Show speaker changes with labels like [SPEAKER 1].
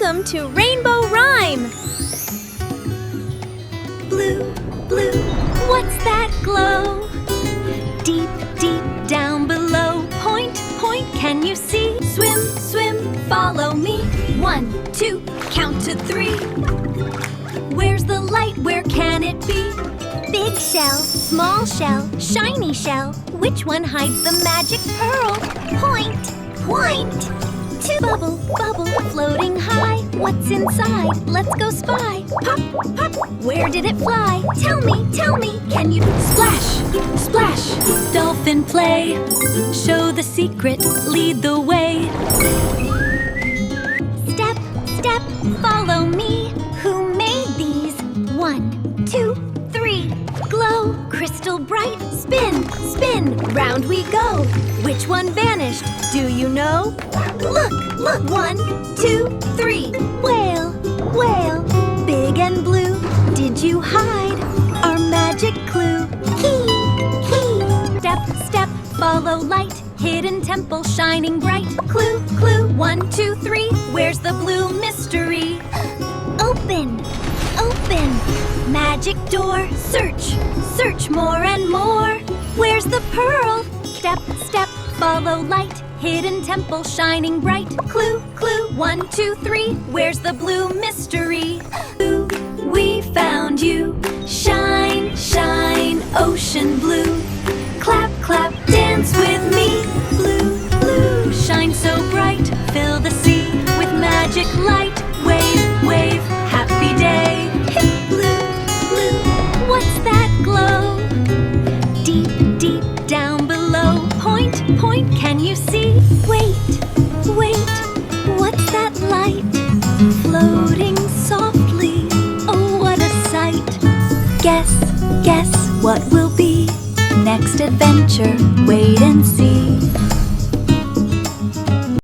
[SPEAKER 1] Welcome to Rainbow Rhyme! Blue, blue, what's that glow? Deep, deep down below. Point, point, can you see? Swim, swim, follow me. 1, 2, count to 3. Where's the light? Where can it be? Big shell, small shell, shiny shell. Which one hides the magic pearl? Point, point. 2 bubble, bubble, floating high. What's inside? Let's go spy. Pop, pop, where did it fly? Tell me, can you splash, splash? Dolphin play, show the secret, lead the way. Step, step, follow me. Who made these? 1, 2, 3. Glow, crystal bright, spin, spin, round we go. Which one vanished? Do you know? Look, look, 1, 2, 3. Whale, whale, big and blue. Did you hide our magic clue? Key, key. Step, step, follow light. Hidden temple shining bright. Clue, clue, 1, 2, 3. Where's the blue mystery? Open, open. Magic door, search, search more and more. Where's the pearl? Step, step, follow light. Hidden temple shining bright. Clue, clue, 1, 2, 3. Where's the blue mystery? Ooh, we found you. Shine, shine, ocean blue. Clap, clap, dance with me. Blue, blue, shine so bright. Fill the sea with magic light. Wave, wave, happy day. Blue, blue, what's that glow? Deep, deep down below. Point, point, can you see? Wait, wait, what's that light? Floating softly, oh what a sight. Guess, guess what will be? Next adventure, wait and see.